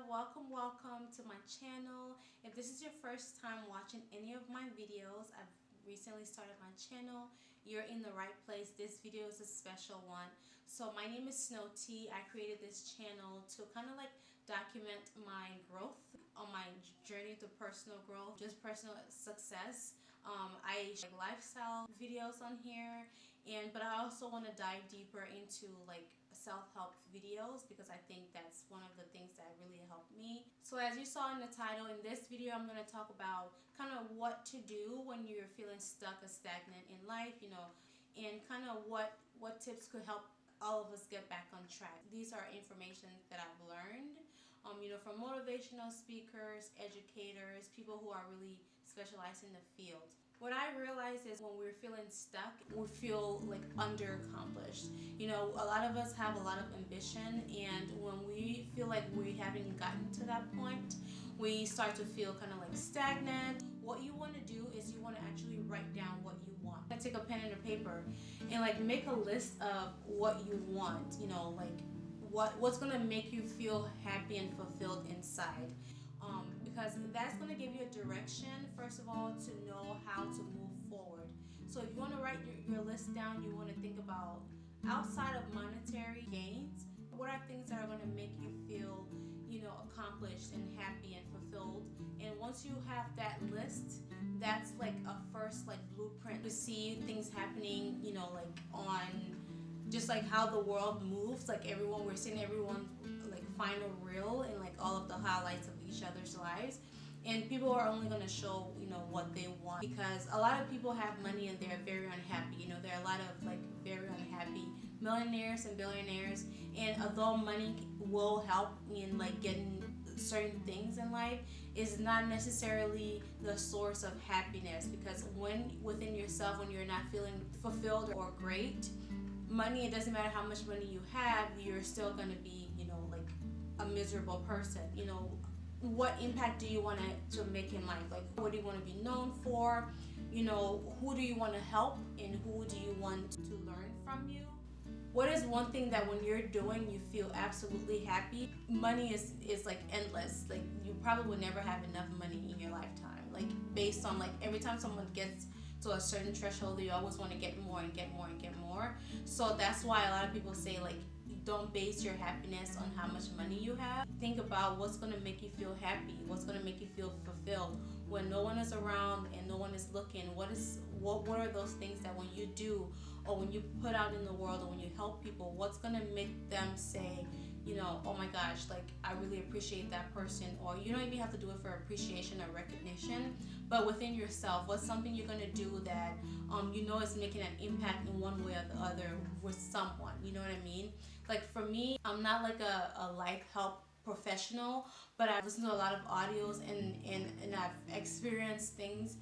welcome to my channel. If this is your first time watching any of my videos, I've recently started my channel. You're in the right place. This video is a special one. So my name is Snow T. I created this channel to kind of like document my growth on my journey to personal growth, just personal success. I share lifestyle videos on here, but I also want to dive deeper into like self-help videos because I think that's one of the things that really helped me. So as you saw in the title, in this video I'm going to talk about kind of what to do when you're feeling stuck or stagnant in life, and kind of what tips could help all of us get back on track. These are information that I've learned from motivational speakers, educators, people who are really specialized in the field. What I realize is when we're feeling stuck, we feel like underaccomplished. A lot of us have a lot of ambition, and when we feel like we haven't gotten to that point, we start to feel kind of like stagnant. What you want to do is you want to actually write down what you want. Take a pen and a paper and like make a list of what you want, like what's going to make you feel happy and fulfilled inside. Because that's going to give you a direction, first of all, to know how to move forward. So if you want to write your list down, you want to think about outside of monetary gains, what are things that are going to make you feel accomplished and happy and fulfilled. And once you have that list, that's like a first like blueprint to see things happening, like on just like how the world moves. Like we're seeing everyone like final reel and like all of the highlights of each other's lives, and people are only going to show what they want, because a lot of people have money and they're very unhappy. There are a lot of like very unhappy millionaires and billionaires, and although money will help in like getting certain things in life, is not necessarily the source of happiness, because when within yourself, when you're not feeling fulfilled or great, money, it doesn't matter how much money you have, you're still going to be like a miserable person. What impact do you want to make in life? Like, what do you want to be known for? Who do you want to help, and who do you want to learn from you? What is one thing that when you're doing you feel absolutely happy? Money is like endless. Like, you probably will never have enough money in your lifetime. Like, based on like every time someone gets to a certain threshold, you always want to get more and get more and get more. So that's why a lot of people say like, don't base your happiness on how much money you have. Think about what's going to make you feel happy, what's going to make you feel fulfilled when no one is around and no one is looking. What are those things that when you do, or when you put out in the world, or when you help people, what's going to make them say, oh my gosh, like I really appreciate that person? Or you don't even have to do it for appreciation or recognition, but within yourself, what's something you're going to do that is making an impact in one way or the other with someone? You know what I mean? Like, for me, I'm not like a life help professional, but I've listened to a lot of audios and I've experienced things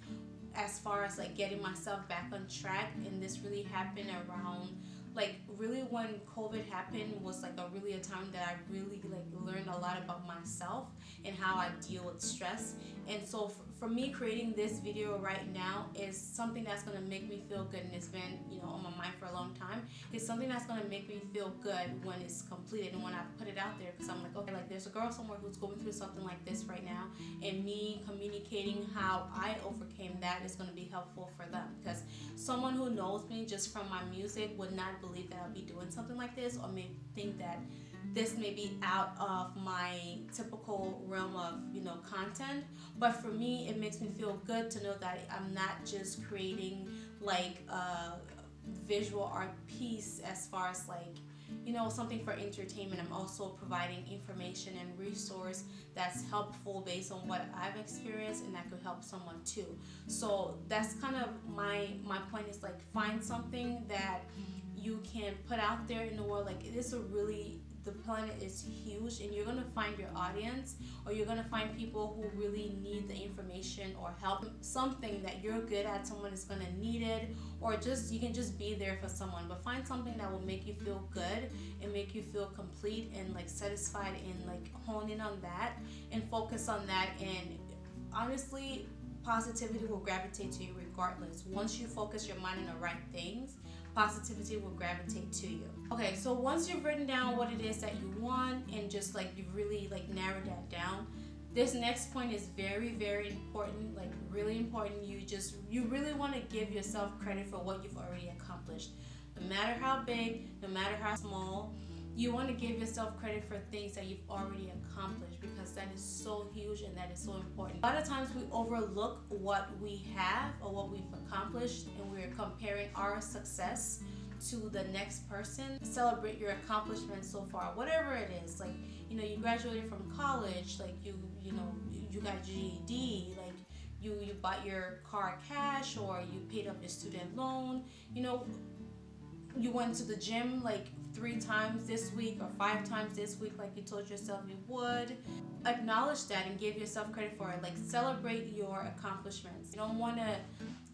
as far as like getting myself back on track. And this really happened around like really when COVID happened, was like a time that I really like learned a lot about myself and how I deal with stress. And so for me, creating this video right now is something that's going to make me feel good, and it's been on my mind for a long time. It's something that's going to make me feel good when it's completed and when I put it out there, because I'm like, okay, like there's a girl somewhere who's going through something like this right now, and me communicating how I overcame that is going to be helpful for them, because someone who knows me just from my music would not believe that I'll be doing something like this, or may think that this may be out of my typical realm of content. But for me, it makes me feel good to know that I'm not just creating like a visual art piece as far as like something for entertainment. I'm also providing information and resource that's helpful based on what I've experienced, and that could help someone too. So that's kind of my point, is like, find something that you can put out there in the world. Like, the planet is huge, and you're going to find your audience, or you're going to find people who really need the information or help, something that you're good at, someone is going to need it, or just you can just be there for someone. But find something that will make you feel good and make you feel complete and like satisfied, and like hone in on that and focus on that. And honestly, positivity will gravitate to you regardless. Once you focus your mind on the right things, positivity will gravitate to you. Okay, so once you've written down what it is that you want, and just like you've really like narrowed that down, This next point is very, very important, like really important. You really want to give yourself credit for what you've already accomplished. No matter how big, no matter how small, you want to give yourself credit for things that you've already accomplished, because that is so huge and that is so important. A lot of times we overlook what we have or what we've accomplished, and we're comparing our success to the next person. Celebrate your accomplishments so far, whatever it is. Like, you know, you graduated from college, like you got GED, like you bought your car cash, or you paid up your student loan, you know, you went to the gym like 3 times this week or 5 times this week like you told yourself you would. Acknowledge that and give yourself credit for it. Like, celebrate your accomplishments. You don't want to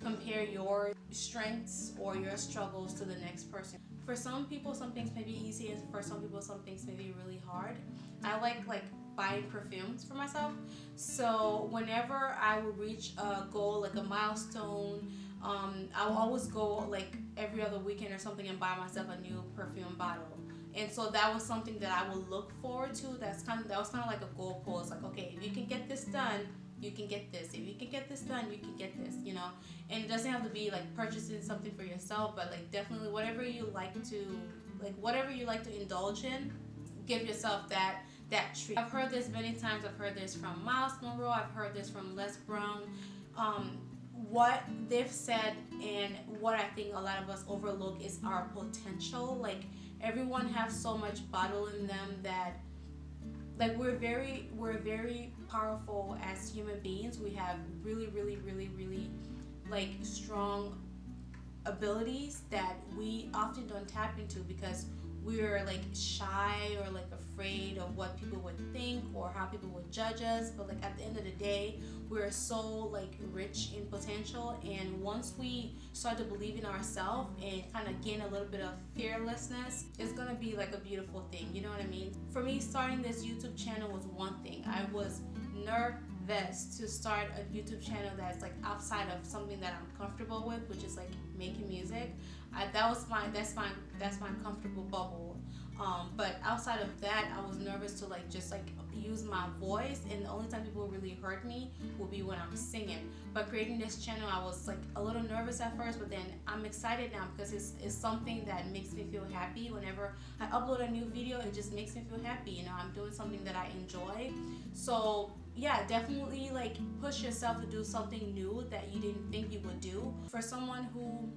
compare your strengths or your struggles to the next person. For some people, some things may be easy, and for some people, some things may be really hard. I like buying perfumes for myself. So whenever I would reach a goal, like a milestone, I will always go like every other weekend or something and buy myself a new perfume bottle. And so that was something that I would look forward to. That was kind of like a goal post. Like, okay, if you can get this done, you can get this. If you can get this done, you can get this, you know. And it doesn't have to be like purchasing something for yourself, but like definitely whatever you like to indulge in, give yourself that treat. I've heard this many times. I've heard this from Myles Munroe. I've heard this from Les Brown. What they've said and what I think a lot of us overlook is our potential. Like, everyone has so much bottle in them that, like, we're very powerful as human beings. We have really like strong abilities that we often don't tap into because we're like shy or like afraid of what people would think or how people would judge us. But like, at the end of the day, we're so like rich in potential, and once we start to believe in ourselves and kind of gain a little bit of fearlessness, it's gonna be like a beautiful thing, you know what I mean? For me, starting this YouTube channel was one thing. I was nervous to start a YouTube channel that's like outside of something that I'm comfortable with, which is like making music. That's my comfortable bubble. But outside of that, I was nervous to like just like use my voice, and the only time people really heard me will be when I'm singing. But creating this channel, I was like a little nervous at first, but then I'm excited now because it's something that makes me feel happy. Whenever I upload a new video, it just makes me feel happy. You know, I'm doing something that I enjoy. So yeah, definitely like push yourself to do something new that you didn't think you would do. For someone who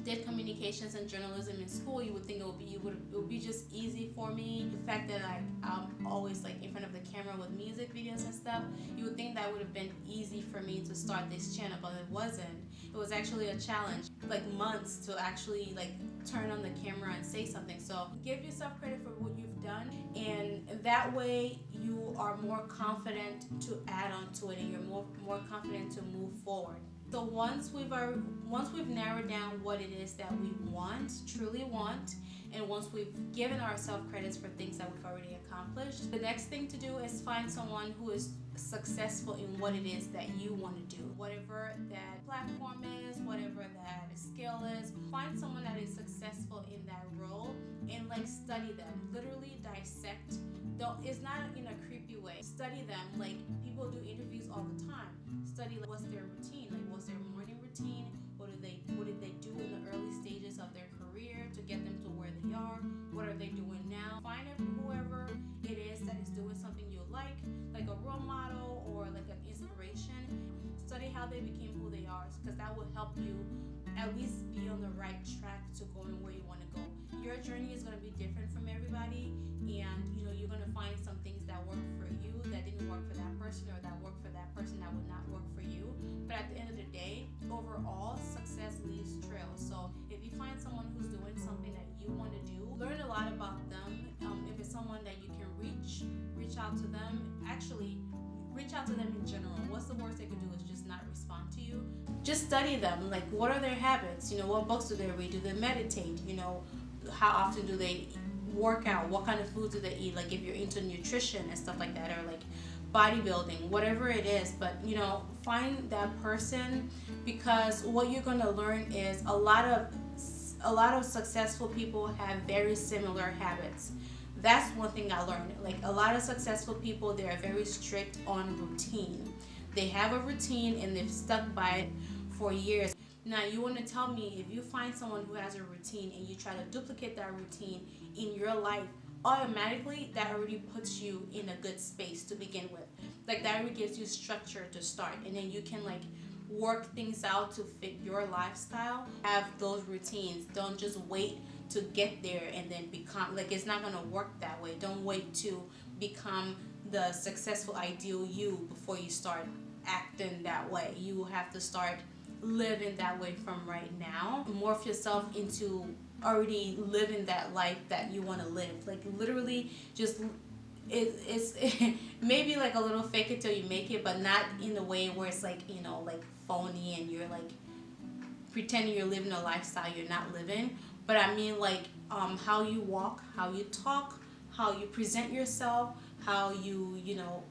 did communications and journalism in school, you would think it would be just easy for me. The fact that I'm always like in front of the camera with music videos and stuff, you would think that would have been easy for me to start this channel, but it wasn't. It was actually a challenge, like months to actually like turn on the camera and say something. So give yourself credit for what you've done, and that way you are more confident to add on to it, and you're more confident to move forward. So once we've narrowed down what it is that we truly want, and once we've given ourselves credits for things that we've already accomplished, the next thing to do is find someone who is successful in what it is that you want to do. Whatever that platform is, whatever that skill is, find someone that is successful in that role and like study them. Literally dissect. It's not in a creepy way. Study them. Like, people do interviews all the time. Study like what's their routine, like what's their morning routine, what did they do in the early stages of their career to get them to where they are, what are they doing now. Find whoever it is that is doing something you like a role model or like an inspiration. Study how they became who they are, because that will help you at least be on the right track to going where you want to go. Your journey is going to be different from everybody, and you know, you're going to find some things that work for you that didn't work for that person, or that worked for that person that would not work for you. But at the end of the day, overall, success leaves trails. So if you find someone who's doing something that you want to do, learn a lot about them. If it's someone that you can reach out to them. Actually, reach out to them in general. What's the worst they could do is just not respond to you. Just study them. Like, what are their habits? You know, what books do they read? Do they meditate? You know, how often do they work out? What kind of food do they eat? Like, if you're into nutrition and stuff like that, or like bodybuilding, whatever it is. But you know, find that person, because what you're going to learn is a lot of successful people have very similar habits, That's one thing I learned. Like a lot of successful people, they are very strict on routine. They have a routine and they've stuck by it for years. Now, you want to tell me, if you find someone who has a routine and you try to duplicate that routine in your life, automatically that already puts you in a good space to begin with. Like that already gives you structure to start, and then you can like work things out to fit your lifestyle. Have those routines. Don't just wait to get there and then become like, it's not going to work that way. Don't wait to become the successful ideal you before you start acting that way. You have to start living that way from right now. Morph yourself into already living that life that you want to live. Like literally just it's maybe like a little fake it till you make it, but not in the way where it's like, you know, like phony and you're like pretending you're living a lifestyle you're not living. But I mean like how you walk, how you talk, how you present yourself, how you know,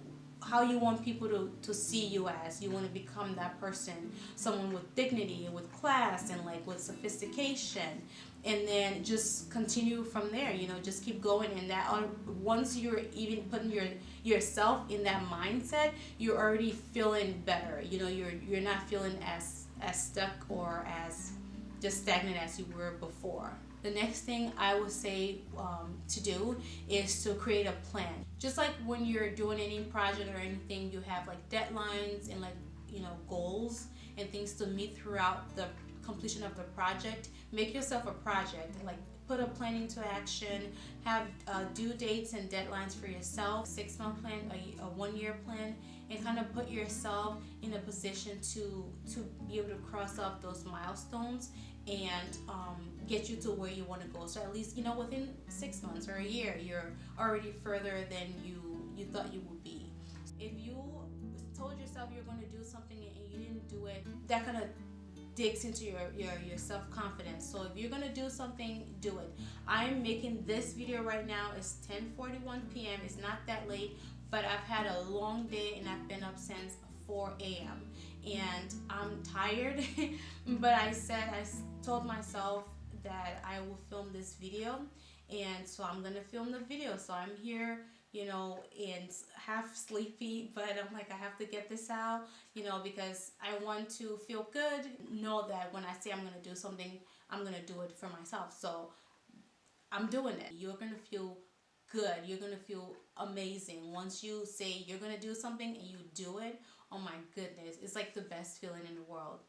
how you want people to see you as. You want to become that person, someone with dignity and with class and like with sophistication, and then just continue from there. You know, just keep going. And that once you're even putting yourself in that mindset, you're already feeling better. You know, you're not feeling as stuck or as just stagnant as you were before. The next thing I would say to do is to create a plan. Just like when you're doing any project or anything, you have like deadlines and like, you know, goals and things to meet throughout the completion of the project. Make yourself a project. Like put a plan into action. Have due dates and deadlines for yourself. 6-month plan, a 1-year plan, and kind of put yourself in a position to be able to cross off those milestones and get you to where you want to go. So at least, you know, within 6 months or a year, you're already further than you thought you would be. If you told yourself you're going to do something and you didn't do it, that kind of digs into your self-confidence. So if you're going to do something, do it. I'm making this video right now. It's 10:41 p.m. It's not that late, but I've had a long day and I've been up since 4 a.m. and I'm tired. But I told myself that I will film this video, and so I'm gonna film the video. So I'm here, you know, and half sleepy, but I'm like, I have to get this out, you know, because I want to feel good. Know that when I say I'm gonna do something, I'm gonna do it for myself. So I'm doing it. You're gonna feel good. You're gonna feel amazing once you say you're gonna do something and you do it. Oh my goodness, it's like the best feeling in the world.